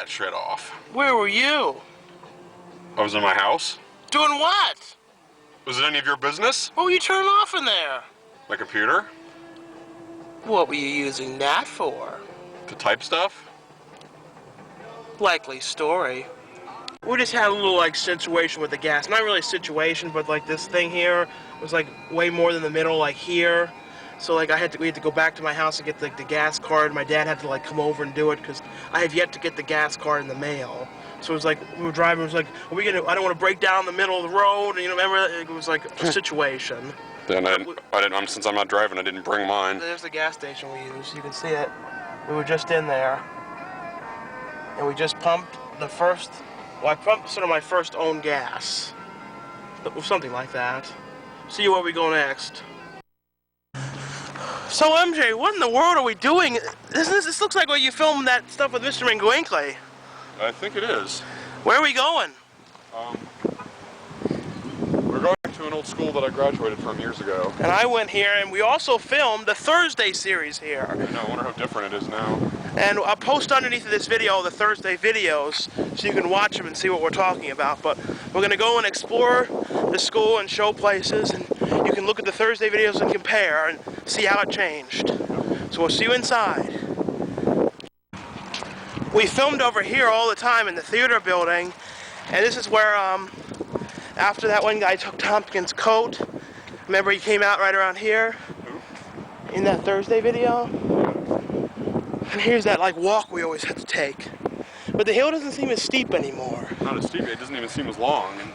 that shit off. Where were you? I was in my house. Doing what? Was it any of your business? What were you turning off in there? My computer? What were you using that for? To type stuff? Likely story. We just had a little like situation with the gas. Not really a situation, but like this thing here was like way more than the middle, like here. So like we had to go back to my house and get the gas card. My dad had to like come over and do it because I have yet to get the gas card in the mail. So it was like we were driving. It was like, are we gonna? I don't want to break down the middle of the road. And, you know, remember it was like a situation. Then I didn't. Since I'm not driving, I didn't bring mine. There's the gas station we used. You can see it. We were just in there, and we just pumped the first. Well, I pumped sort of my first own gas, something like that. See where we go next. So MJ, what in the world are we doing? This looks like where you filmed that stuff with Mr. Mingwinkle. I think it is. Where are we going? We're going to an old school that I graduated from years ago. And I went here, and we also filmed the Thursday series here. I know, I wonder how different it is now. And I'll post underneath of this video the Thursday videos so you can watch them and see what we're talking about. But we're going to go and explore the school and show places, and you can look at the Thursday videos and compare and see how it changed. So we'll see you inside. We filmed over here all the time in the theater building, and this is where after that one guy took Tompkins' coat. Remember he came out right around here in that Thursday video? And here's that like walk we always had to take. But the hill doesn't seem as steep anymore. Not as steep, it doesn't even seem as long. And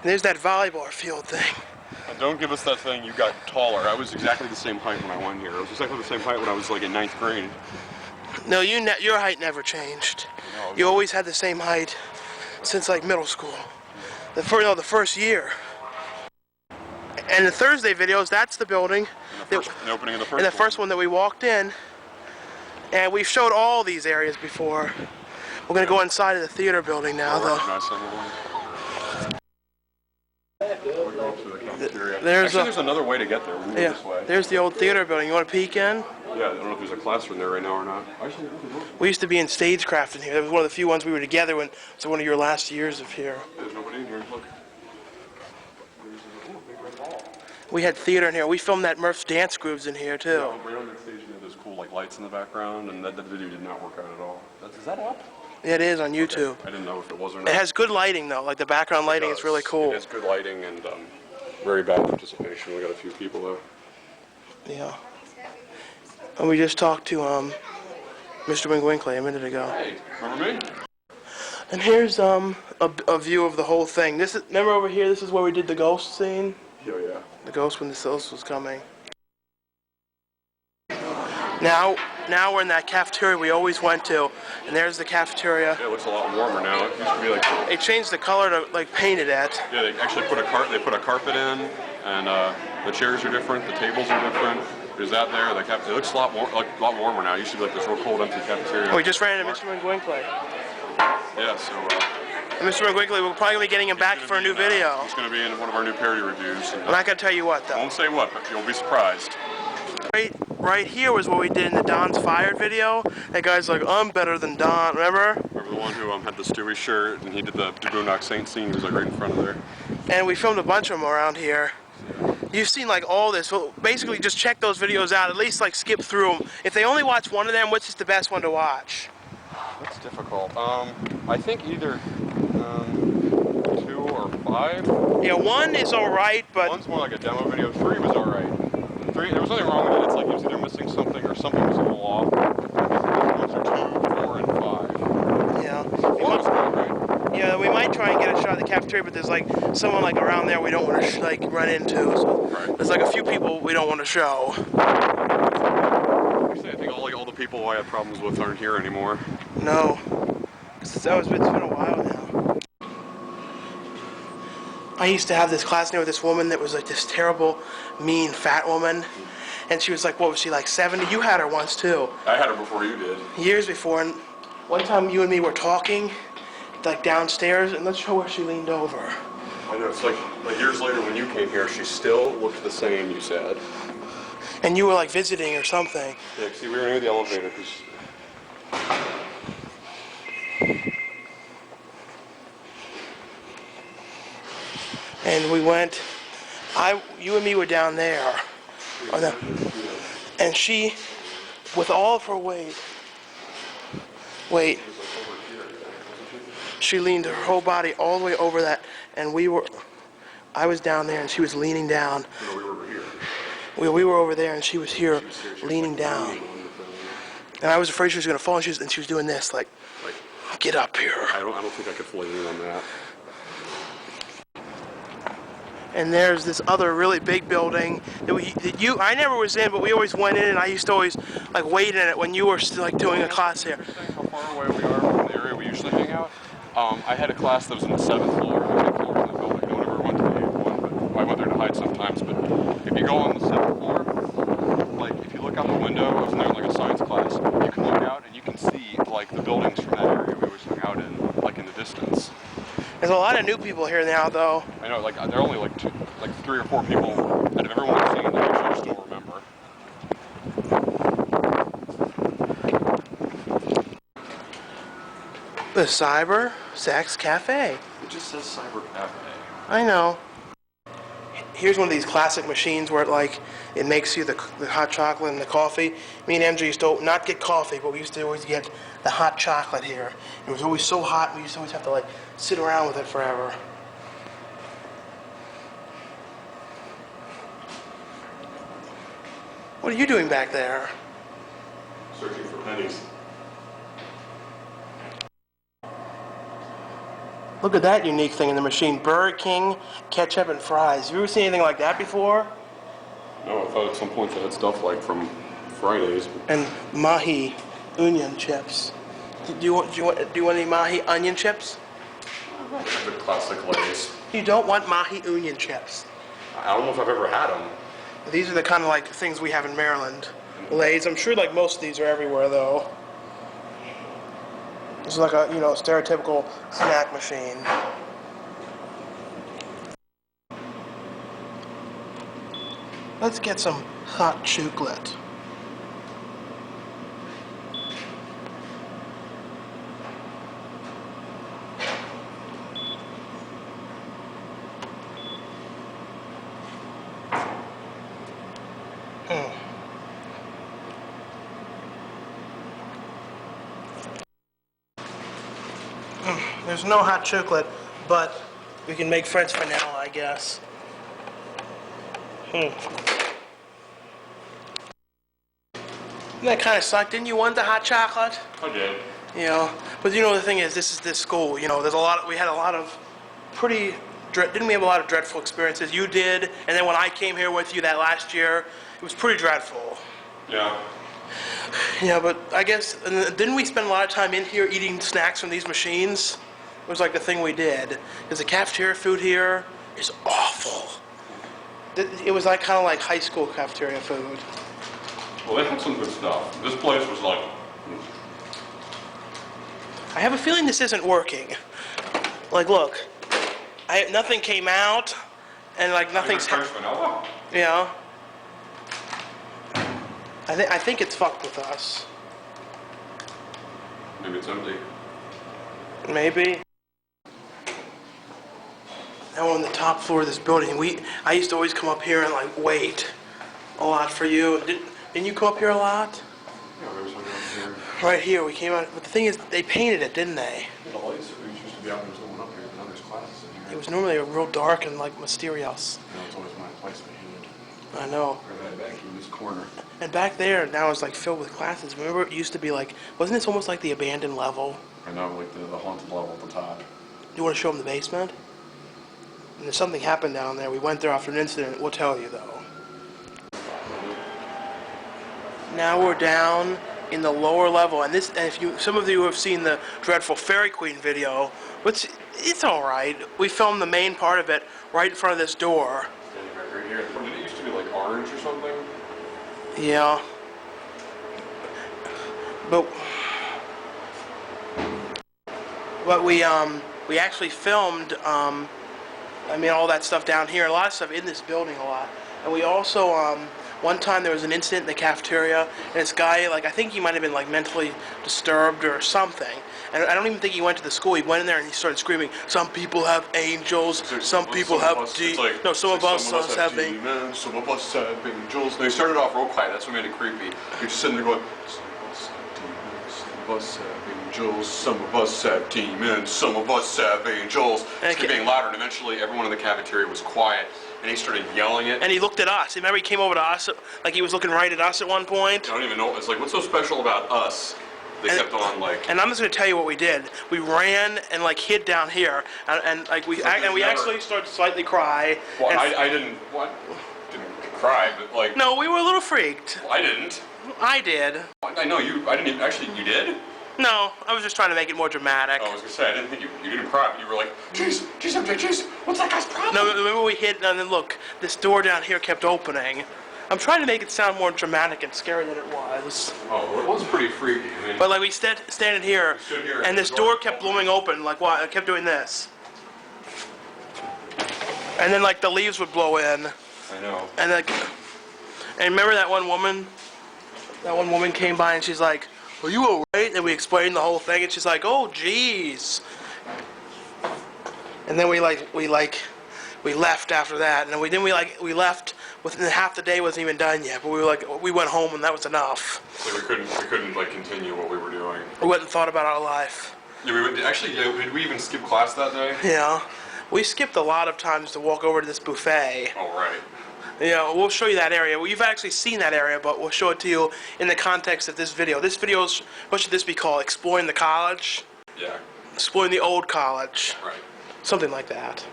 there's that volleyball field thing. Don't give us that thing, you got taller. I was exactly the same height when I went here. I was exactly the same height when I was like in 9th grade. No, your height never changed. No, you always had the same height since like middle school. The first year. And the Thursday videos, that's the building. The opening of the first and the first one that we walked in. And we've showed all these areas before. We're going to go inside of the theater building now, though. There's another way to get there. We'll this way. There's the old theater building. You want to peek in? Yeah, I don't know if there's a classroom there right now or not. We used to be in stagecraft in here. That was one of the few ones we were together when it was one of your last years of here. There's nobody in here. Look. We had theater in here. We filmed that Murph's Dance Grooves in here, too. Yeah, right on that stage, there's cool like lights in the background, and that video did not work out at all. Is that up? Yeah, it is on YouTube. Okay. I didn't know if it was or not. It has good lighting, though. Like the background lighting is really cool. It has good lighting and very bad participation. We got a few people there. Yeah. And we just talked to Mr. Mingwinkle a minute ago. Hey, remember me? And here's a view of the whole thing. Remember over here, this is where we did the ghost scene? Oh, yeah. The ghost when the ghost was coming. Now we're in that cafeteria we always went to, and there's the cafeteria. Yeah, it looks a lot warmer now. It used to be like. They changed the color to like painted it. Yeah, they actually put a carpet in, and the chairs are different, the tables are different. There's that there. It looks a lot warmer now. It used to be like this real cold, empty cafeteria. We just ran into Mr. Mingwinkle. Yeah, so. Mr. Mingwinkle, we're probably going to be getting him back for a new video. He's going to be in one of our new parody reviews. I'm not going to tell you what, though. I won't say what, but you'll be surprised. Right here was what we did in the Don's Fired video. That guy's like, I'm better than Don, remember? Remember the one who had the Stewie shirt, and he did the Boondock Saints scene. He was like right in front of there. And we filmed a bunch of them around here. You've seen like all this. Well, basically, just check those videos out. At least like skip through them. If they only watch one of them, which is the best one to watch? That's difficult. I think either 2 or 5. Yeah, 1 is all right, but 1's more like a demo video. 3 was all right. 3, there was nothing wrong with it. It's like he was either missing something or something was a little off. Ones are 2, 4, and 5. Yeah. 4 was all right. Yeah, we might try and get a shot of the cafeteria, but there's like someone like around there we don't want to like run into. So there's like a few people we don't want to show. Actually, I think all the people I had problems with aren't here anymore. No, it's been a while now. I used to have this class with this woman that was like this terrible, mean, fat woman. And she was like, what was she, like 70? You had her once, too. I had her before you did. Years before. And one time you and me were talking, like downstairs, and let's show where she leaned over. I know, it's like years later when you came here, she still looked the same, you said. And you were like visiting or something. Yeah, see, we were near the elevator because... And we went, you and me were down there. And she, with all of her weight, she leaned her whole body all the way over that, and I was down there and she was leaning down. No, we were over here. We were over there and she was here leaning down. And I was afraid she was going to fall, and she was doing this, like, get up here. I don't think I could fully lean on that. And there's this other really big building that I never was in, but we always went in, and I used to always like wait in it when you were still like doing a class here. How far away we are from the area we usually hang out? I had a class that was in the 7th floor. How many floors in the building? No one ever went to the 8th one, but I went there to hide sometimes. But if you go on the 7th floor, like if you look out the window, I was in there in like a science class. You can look out and you can see like the buildings from that area we always hung out in, like in the distance. There's a lot of new people here now, though. I know, like there are only like 3 or 4 people out of everyone I've seen that actually still remember. The Cyber Sex Cafe. It just says Cyber Cafe. I know. Here's one of these classic machines where it makes you the hot chocolate and the coffee. Me and MJ used to not get coffee, but we used to always get the hot chocolate here. It was always so hot, we used to always have to like sit around with it forever. What are you doing back there? Searching for pennies. Look at that unique thing in the machine. Burger King, ketchup, and fries. Have you ever seen anything like that before? No, I thought at some point they had stuff like from Fridays. And mahi onion chips. Do you want any mahi onion chips? The classic Lay's. You don't want mahi onion chips. I don't know if I've ever had them. These are the kind of like things we have in Maryland. Lay's. I'm sure like most of these are everywhere though. It's like a stereotypical snack machine. Let's get some hot chocolate. There's no hot chocolate, but we can make French vanilla, I guess. That kind of sucked. Didn't you want the hot chocolate? I did. But the thing is, this is this school. There's we had a lot of didn't we have a lot of dreadful experiences? You did, and then when I came here with you that last year, it was pretty dreadful. Yeah. Yeah, but I guess, didn't we spend a lot of time in here eating snacks from these machines? It was like the thing we did. Because the cafeteria food here is awful. It was like kind of like high school cafeteria food. Well, they had some good stuff. This place was like... I have a feeling this isn't working. Like, look. Nothing came out, and like nothing's... French vanilla? Yeah. I think it's fucked with us. Maybe it's empty. Maybe. Now we're on the top floor of this building. I used to always come up here and like wait a lot for you. Didn't you come up here a lot? Yeah, there was something up here. Right here, we came out. But the thing is, they painted it, didn't they? The lights used to be out there, someone up here, and now there's classes in here. It was normally real dark and like mysterious. No, it's always my place behind. I know. Right back in this corner. And back there now is like filled with classes. Remember, it used to be like, wasn't this almost like the abandoned level? I know, like the haunted level at the top. Do you want to show them the basement? And if something happened down there, we went there after an incident. We'll tell you though. Now we're down in the lower level, and some of you have seen the dreadful Fairy Queen video, which it's all right. We filmed the main part of it right in front of this door. Standing right here. Did it used to be like orange or something? Yeah. But we actually filmed all that stuff down here, a lot of stuff in this building a lot. And we also one time there was an incident in the cafeteria, and this guy, like, I think he might have been, like, mentally disturbed or something. And I don't even think he went to the school. He went in there and he started screaming, "Some people have angels, some people have no, some of us have demons, some of us have angels." They started off real quiet. That's what made it creepy. You're just sitting there going, "Some of us have angels, some of us have demons, some of us have angels." It's kept getting louder, and eventually everyone in the cafeteria was quiet, and he started yelling it. And he looked at us. Remember, he came over to us, like he was looking right at us at one point. I don't even know. It's like, what's so special about us? They kept on like. And I'm just gonna tell you what we did. We ran and like hid down here, and like we actually started to slightly cry. Well, I didn't. What? Didn't cry, but like. No, we were a little freaked. I didn't. I did. I know you. I didn't even actually. You did? No, I was just trying to make it more dramatic. I was gonna say I didn't think you didn't cry, but you were like, "Jeez, MJ, jeez, what's that guy's problem?" No, remember we hid, and then look, this door down here kept opening. I'm trying to make it sound more dramatic and scary than it was. Oh, it was pretty freaky. I mean, but like we standing here, and this door kept blowing open. Like what? I kept doing this, and then like the leaves would blow in. I know. And like, and remember that one woman? That one woman came by and she's like, "Are you alright?" And we explained the whole thing, and she's like, "Oh, jeez." And then we left after that, and we left within half the day wasn't even done yet. But we went home and that was enough. So we couldn't like continue what we were doing. We went and thought about our life. Yeah, did we even skip class that day? Yeah, we skipped a lot of times to walk over to this buffet. Oh right. Yeah, we'll show you that area. Well, you've actually seen that area, but we'll show it to you in the context of this video. This video is, what should this be called? Exploring the college? Yeah. Exploring the old college. Right. Something like that.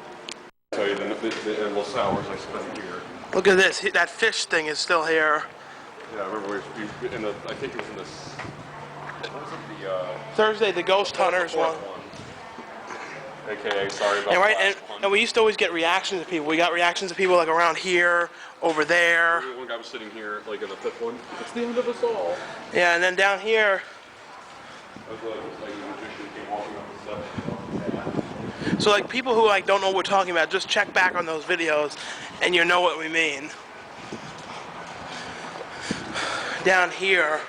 I'll tell you the endless hours I spent here. Look at this. That fish thing is still here. Yeah, I remember we in the. I think it was in this. What was it? The Thursday, the ghost hunters one. AKA, sorry about and right, the last one. And we used to always get reactions of people. We got reactions of people like around here, over there. One guy was sitting here, like in the fifth one. It's the end of us all. Yeah, and then down here. So like people who like don't know what we're talking about, just check back on those videos, and you know what we mean. Down here.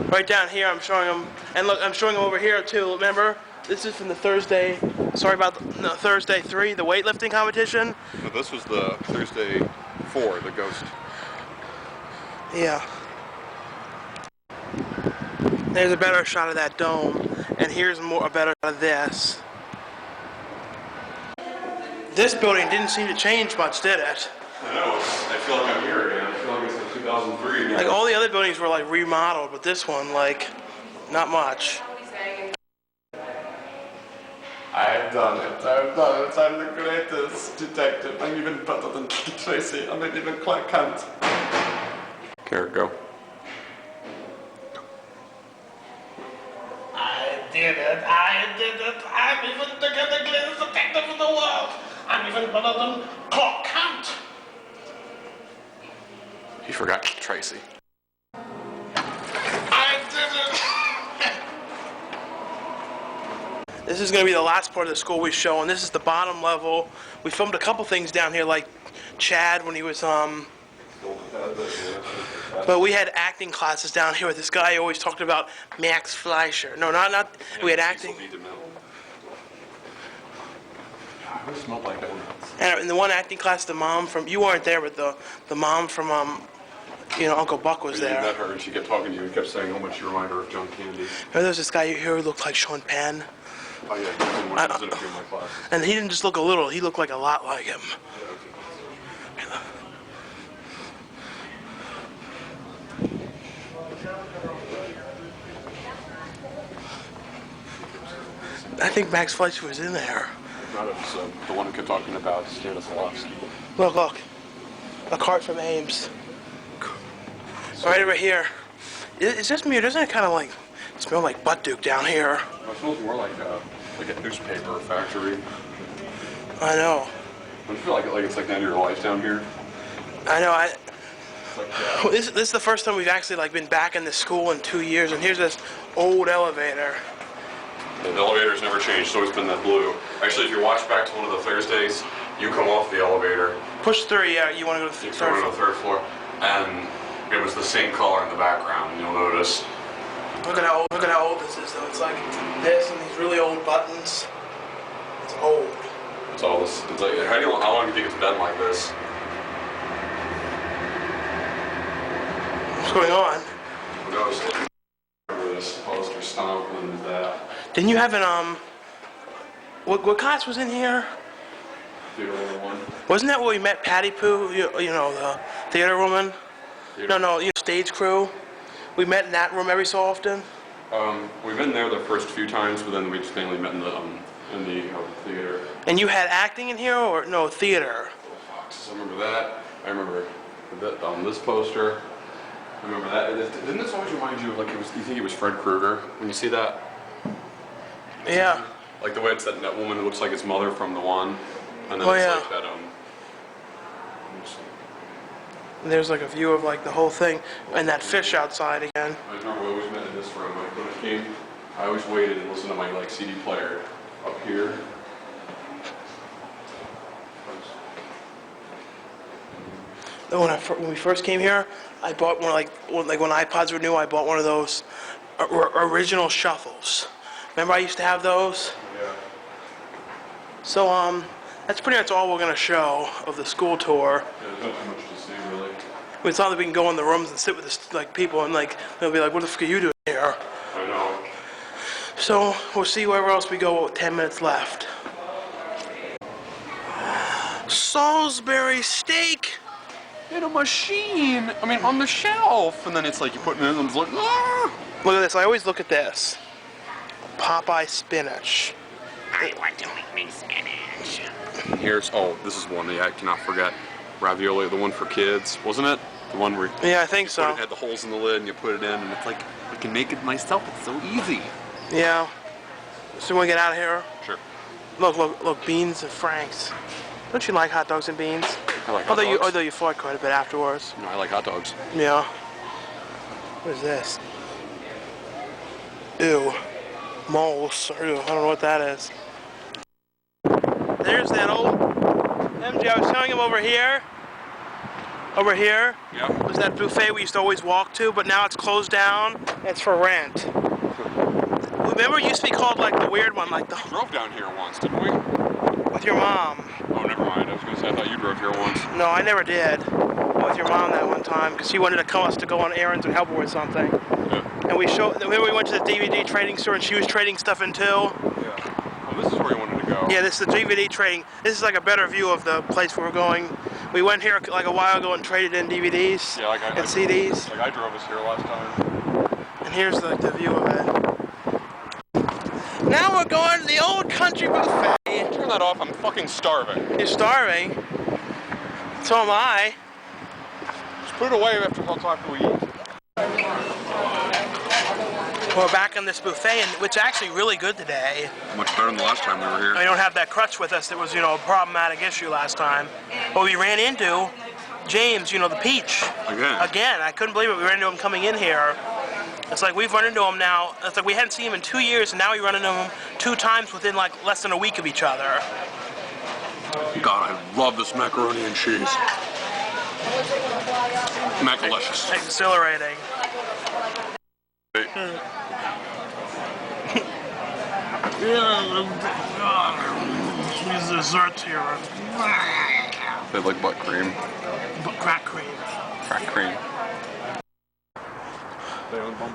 Right down here, I'm showing them, and look, I'm showing them over here too. Remember, this is from the Thursday. Sorry about the Thursday 3, the weightlifting competition. No, this was the Thursday 4, the ghost. Yeah. There's a better shot of that dome, and here's a better shot of this. This building didn't seem to change much, did it? I know. I feel like I'm here again. I feel like it's like 2003 again. Like all the other buildings were like remodeled, but this one, like, not much. I've done it. I'm the greatest detective. I'm even better than Tracy. I'm not even Clark Kent. Carrot, go. I did it. I'm even the greatest detective in the world. I'm even better than Clark Kent. He forgot Tracy. I did it. This is going to be the last part of the school we show, and this is the bottom level. We filmed a couple things down here, like Chad when he was But we had acting classes down here with this guy who always talked about Max Fleischer. No, not. We had acting. I always smelled like donuts. And in the one acting class, the mom from, you weren't there, but the mom from Uncle Buck was there. You met her and she kept talking to you and kept saying how much you remind her of John Candy. Remember there was this guy here who looked like Sean Penn? Oh yeah, he was in a few of my classes. And he didn't just look a little, he looked like a lot like him. I think Max Fleischer was in there. Not episode. The one who kept talking about Stanislavski. Look. A cart from Ames. Right over here. It's just me, or doesn't it kind of like smell like butt duke down here? It smells more like a newspaper factory. I know. Don't you feel like it's like the end of your life down here? I know. It's like, This is the first time we've actually like been back in the school in 2 years, and here's this old elevator. the elevator's never changed. It's always been that blue. Actually, if you watch back to one of the Thursdays, you come off the elevator, Push 3, yeah, you want to go to the third to the third floor. And it was the same color in the background, you'll notice. Look at how old this is though. It's like this and these really old buttons. It's old. It's all this. It's like, how long do you think it's been like this? What's going on? Who knows? Remember this poster stomp and that. Didn't you have an what class was in here? Theater 101. Wasn't that where we met Patty Pooh? You know, the theater woman? Theater. No, stage crew. We met in that room every so often. We've been there the first few times, but then we just mainly met in the theater. And you had acting in here, or no, theater? Foxes, I remember that. I remember this poster. I remember that. Didn't this always remind you of, like, you think it was Fred Krueger when you see that? Yeah. Like the way it's that woman who looks like his mother from the one, and then Oh, it's yeah. like that And there's like a view of like the whole thing, and that fish outside again. I remember we always met in this room. Like when it came, I always waited and listened to my like CD player up here. When we first came here, I bought one like when iPods were new. I bought one of those original shuffles. Remember I used to have those? Yeah. So that's pretty much all we're gonna show of the school tour. Yeah, there's not too much to see really. We thought that we can go in the rooms and sit with this, like people, and like they'll be like, "What the fuck are you doing here?" I know. So we'll see wherever else we go with 10 minutes left. Salisbury steak In a machine. I mean, on the shelf, and then it's like you put it in, and it's like, ah! Look at this. I always look at this. Popeye spinach. I want to make me spinach. Here's this is one I cannot forget. Ravioli, the one for kids, wasn't it? The one where Yeah, I think so. it had the holes in the lid and you put it in, and it's like I can make it myself. It's so easy. Yeah. So when we get out of here, Sure. look, beans and franks. Don't you like hot dogs and beans? I like hot dogs. Although you fought quite a bit afterwards. No, I like hot dogs. Yeah. What is this? Ew. Moles. Ew, I don't know what that is. There's that old MJ. I was telling him over here. Over here. Yeah. Was that buffet we used to always walk to, but now it's closed down. It's for rent. Remember, it used to be called like the weird one, like the. We drove down here once, didn't we? With your mom. Oh, never mind. I was gonna say I thought you drove here once. No, I never did. With your mom that one time, because she wanted to call us to go on errands and help her with something. Yeah. And remember we went to the DVD trading store and she was trading stuff in too? Yeah. Oh, this is where you wanted to go. Yeah, this is the DVD trading. This is like a better view of the place where we're going. We went here like a while ago and traded in DVDs and CDs. Like I drove us here last time. And here's like the view of it. Now we're going to the old country buffet. Turn that off. I'm fucking starving. You're starving. So am I. Just put it away after we eat. We're back on this buffet, and it's actually really good today. Much better than the last time we were here. We don't have that crutch with us that was, a problematic issue last time. But we ran into James, the peach. Again, I couldn't believe it. We ran into him coming in here. It's like we've run into him now. It's like we hadn't seen him in 2 years, and now we run into him 2 times within like less than a week of each other. God, I love this macaroni and cheese. Macalicious. Exhilarating. These desserts here. They have like butt cream. Crack cream. Crack cream.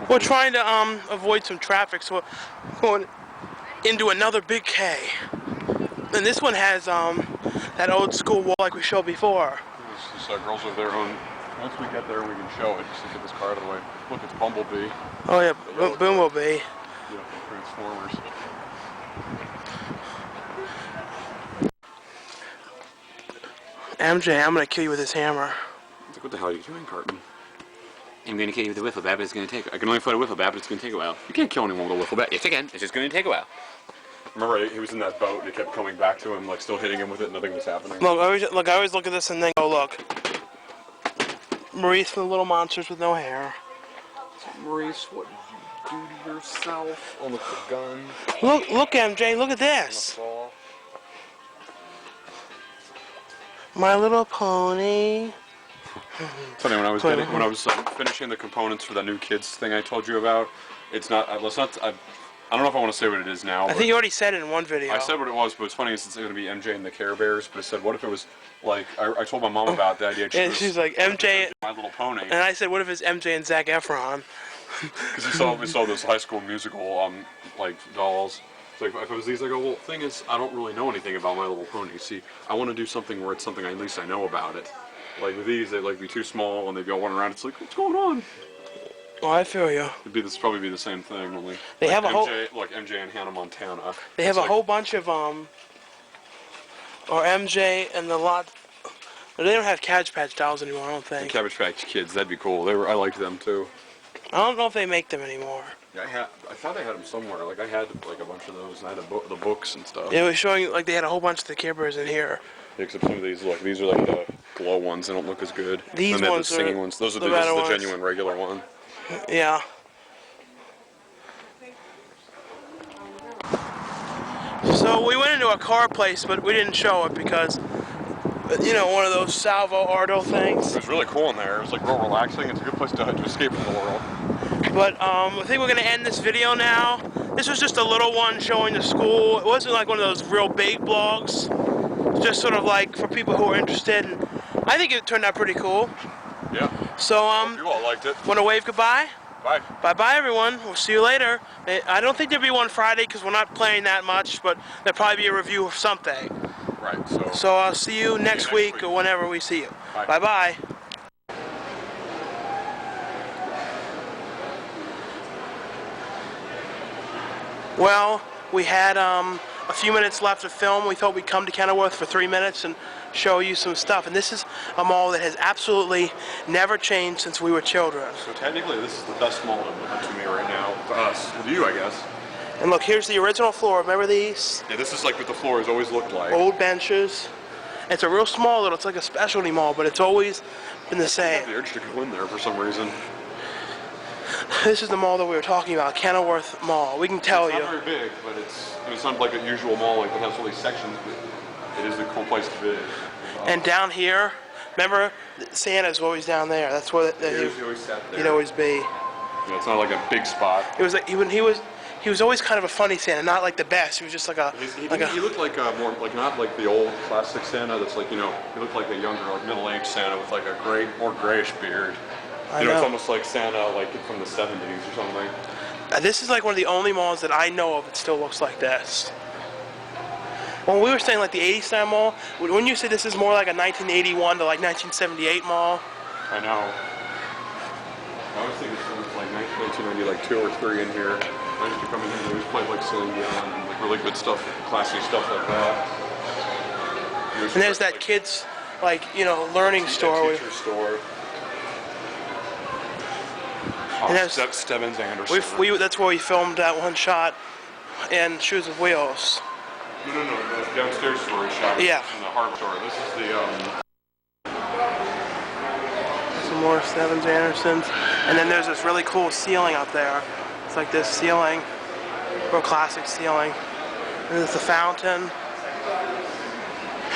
We're trying to avoid some traffic, so we're going into another big K. And this one has that old school wall like we showed before. This girls over there on. Once we get there, we can show it. Just get this car out of the way. Look, it's Bumblebee. Oh yeah, Bumblebee. Yeah, Transformers. MJ, I'm gonna kill you with this hammer. Like, what the hell are you doing, Carton? I'm going to kill you with a wiffle bat, but it's going to take. I can only fight a wiffle bat, but it's going to take a while. You can't kill anyone with a wiffle bat. Yes, I can. It's just going to take a while. Remember, he was in that boat and it kept coming back to him, like still hitting him with it. Nothing was happening. Look, I always look at this and then go, look. Maurice from the Little Monsters with no hair. Maurice, what did you do to yourself? Oh, look, the gun. Look, MJ, look at this. My Little Pony. It's funny when I was finishing the components for that new kids thing I told you about. It's not. Let's not. I don't know if I want to say what it is now. I think you already said it in one video. I said what it was, but it's funny. It's going to be MJ and the Care Bears. But I said, what if it was like I told my mom about the idea. And she's like MJ, My Little Pony. and I said, what if it's MJ and Zac Efron? Because we saw this High School Musical like dolls. It's like if it was these, I go, well, the thing is, I don't really know anything about My Little Pony. See, I want to do something where it's something at least I know about it. Like with these, they'd like be too small and they'd be all running around. It's like, what's going on? Oh, I feel you. Probably be the same thing only. They like have a whole like MJ and Hannah Montana. They have a whole bunch of or MJ and the lot. They don't have Cabbage Patch dolls anymore, I don't think. The Cabbage Patch Kids, that'd be cool. I liked them too. I don't know if they make them anymore. Yeah, I thought I had them somewhere. Like I had like a bunch of those, and I had the books and stuff. It was showing like they had a whole bunch of the Care Bears in here. Except some of these, look, these are like the glow ones. They don't look as good. These and ones the singing ones. Those are the the ones. genuine regular one. Yeah. So we went into a car place, but we didn't show it because, you know, one of those Salvo Ardo things. It was really cool in there. It was like real relaxing. It's a good place to escape from the world. But I think we're going to end this video now. This was just a little one showing the school. It wasn't like one of those real big vlogs. It's just sort of like for people who are interested. And I think it turned out pretty cool. Yeah. So you all liked it. Want to wave goodbye? Bye. Bye-bye, everyone. We'll see you later. I don't think there'll be one Friday because we're not playing that much, but there'll probably be a review of something. Right, So I'll see you next week or whenever we see you. Bye-bye. Well, we had a few minutes left of film. We thought we'd come to Canorth for 3 minutes and show you some stuff. And this is a mall that has absolutely never changed since we were children. So technically, this is the best mall to me right now. To us. To you, I guess. And look, here's the original floor. Remember these? Yeah, this is like what the floor has always looked like. Old benches. It's a real small little, it's like a specialty mall, but it's always been the same. I have the urge to go in there for some reason. This is the mall that we were talking about, Canorth Mall. We can tell you. It's not very big, but it's not like a usual mall like that has all these sections, but it is a cool place to be. And down here, remember, Santa's always down there. That's where he always sat there. He'd always be. Yeah, it's not like a big spot. It was like he was always kind of a funny Santa, not like the best. He was just like a he looked like more like not like the old classic Santa. That's like, you know, he looked like a younger, like middle-aged Santa with like a more grayish beard. I know. It's almost like Santa like from the 70s or something. This is like one of the only malls that I know of that still looks like this. When we were saying like the 80s style mall, when you say this is more like a 1981 to like 1978 mall? I know. I always think it's like 1990, like 2 or 3 in here. I used to come in here and always play like Celine Dion and like really good stuff, classy stuff like that. And there's that kids, like, you know, learning store. Teacher store. Oh, and Stebbins Anderson. That's where we filmed that one shot in Shoes with Wheels. No, the downstairs story shot. Yeah. In the hardware store. This is the Some more Stebbins Andersons. And then there's this really cool ceiling up there. It's like this ceiling, real classic ceiling. And there's the fountain.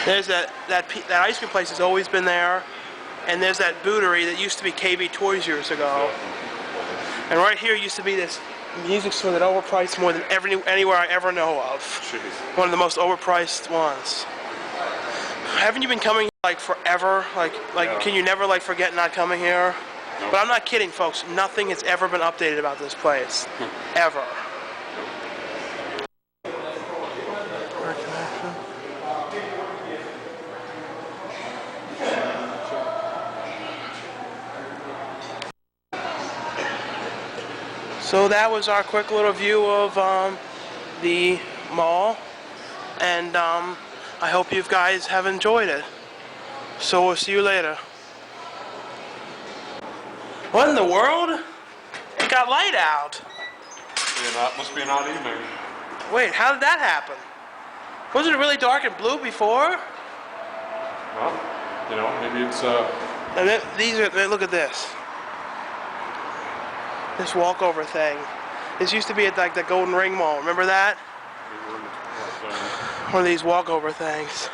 There's that ice cream place has always been there. And there's that bootery that used to be KB Toys years ago. And right here used to be this music store that overpriced more than anywhere I ever know of. Jeez. One of the most overpriced ones. Haven't you been coming here like forever? Like Yeah. Can you never like forget not coming here? Nope. But I'm not kidding, folks. Nothing has ever been updated about this place. Ever. So that was our quick little view of the mall, and I hope you guys have enjoyed it. So we'll see you later. What in the world? It got light out. Must be an odd evening. Wait, how did that happen? Wasn't it really dark and blue before? Well, you know, maybe it's And look at this. This walkover thing. This used to be at like the Golden Ring Mall. Remember that? One of these walkover things.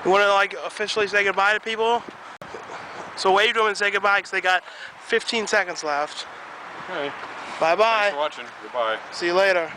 You want to like officially say goodbye to people? So wave to them and say goodbye because they got 15 seconds left. Okay. Bye bye. Thanks for watching. Goodbye. See you later.